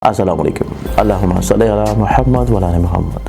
अस्सलाम वालेकुम। अल्लाहुम्मा सल्लि अला मुहम्मद व अला आलि मुहम्मद।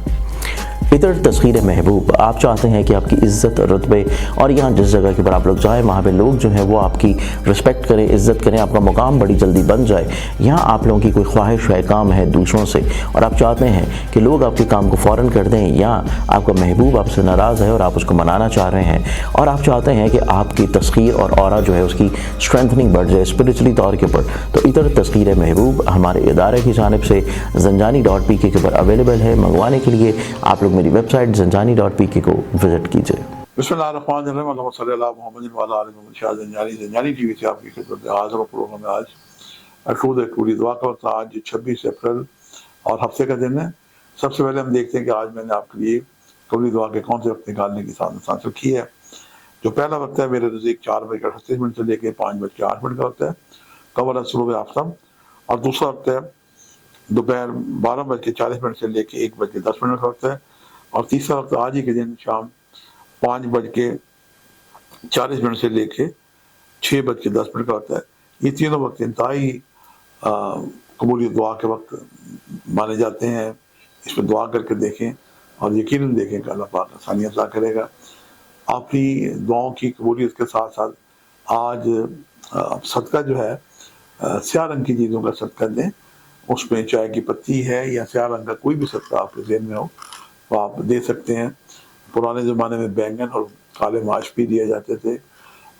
इतर तस्खीर महबूब, आप चाहते हैं कि आपकी इज़्ज़त रुतबे और यहाँ जिस जगह के ऊपर आप लोग जाएँ वहाँ पे लोग जो हैं वो आपकी रिस्पेक्ट करें, इज़्ज़त करें, आपका मुकाम बड़ी जल्दी बन जाए। यहाँ आप लोगों की कोई ख्वाहिश है, काम है दूसरों से और आप चाहते हैं कि लोग आपके काम को फ़ौरन कर दें, या आपका महबूब आपसे नाराज़ है और आप उसको मनाना चाह रहे हैं और आप चाहते हैं कि आपकी तस्खीर और ऑरा जो है उसकी स्ट्रेंथनिंग बढ़ जाए स्पिरिचुअली तौर के ऊपर, तो इतर तस्खीर महबूब हमारे इदारे की जानिब से zanjani.pk के ऊपर अवेलेबल है। मंगवाने के लिए आप लोग मेरी वेबसाइट zanjani.pk को विजिट कीजिए। बिस्मिल्लाहिर्रहमानिर्रहीम, अल्लाहुम्मा सल्लि अला मुहम्मद व अला आलि मुहम्मद। शाह ज़ंजानी टीवी से आपकी खिदमत में हाज़िर हूं। प्रोग्राम में आज अटूरी दुआ का वक्त। आज 26 अप्रैल और हफ्ते का दिन है। सबसे पहले हम देखते हैं कि आज मैंने आपके लिए कबूली दुआ के कौन से वक्त निकालने की साथ रखी है। जो पहला वक्त है मेरे नज़दीक 4:38 से लेकर 5:08 का वक्त है, कबल शुरू आफ्ताब। और दूसरा वक्त है दोपहर 12:40 से लेकर 1:10 का वक्त है। और तीसरा वक्त आज ही के दिन शाम 5:40 से लेके 6:10 का वक्त है। ये तीनों वक्त इंतहाई कबूली दुआ के वक्त माने जाते हैं। इसमें दुआ करके देखें और यकीनन देखें कि अल्लाह पाक आसानी अता करेगा। आपकी दुआओं की कबूलियत के साथ साथ आज सदका जो है स्याह रंग की चीज़ों का सदका दें। उसमें चाय की पत्ती है या स्याह रंग का कोई भी सदका आपके ज़हन में हो तो आप दे सकते हैं। पुराने ज़माने में बैंगन और काले माश भी दिए जाते थे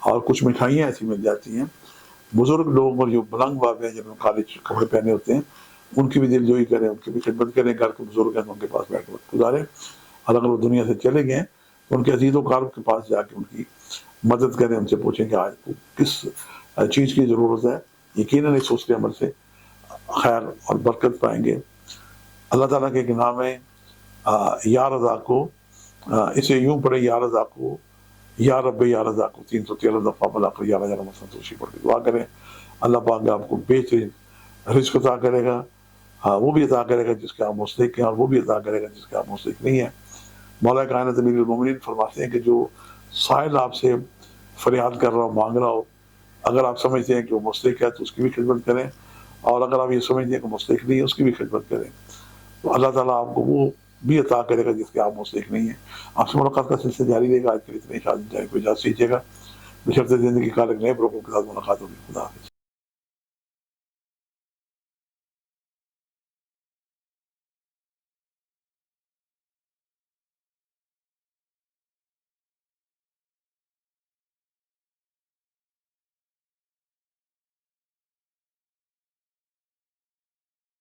और कुछ मिठाइयाँ ऐसी मिल जाती हैं। बुज़ुर्ग लोग और जो बुलंद बाबे हैं जिन्होंने काले कपड़े पहने होते हैं उनकी भी दिलजोई करें, उनकी भी खिदमत करें। घर के बुज़ुर्ग हैं तो उनके पास बैठ कर वक्त गुजारें। और अगर वो दुनिया से चले गए तो उनके अजीज़ कार के पास जाके उनकी मदद करें, उनसे पूछें कि आज को किस चीज़ की ज़रूरत है। यकीनन इस उसके अमल से खैर और बरकत पाएंगे। अल्लाह ताला के एक नाम है या रज़ा को, इसे यूं पढ़े या रज़ा को, या रब या रज़ा को 313 दफ़ा पढ़ा कर या रज़ा मसंतोषी पढ़ के दुआ करें। अल्लाह पाक आपको बेहतरीन रिज़्क़ अता करेगा। वो भी अता करेगा जिसके आप मुस्तहिक़ हैं और वो भी अता करेगा जिसके आप मुस्तहिक़ नहीं है। मौला कायनात अमीरुल मोमिनीन फरमाते हैं कि जो साइल आपसे फरियाद कर रहा हो, मांग रहा हो, अगर आप समझते हैं कि वो मुस्तहिक़ है तो उसकी भी खिदमत करें, और अगर आप ये समझते हैं कि मुस्तहिक़ नहीं है उसकी भी खिदमत करें, तो अल्लाह ताला आपको वो भी अता करेगा जिसके आप मुस्तहिक़ नहीं है। आपसे मुलाकात का सिलसिला जारी रहेगा। आज के लिए इतनी इजाज़त दीजिएगा। बशर्ते ज़िंदगी का एक नए प्रोग्राम के साथ मुलाकात होगी। खुदा हाफ़िज़।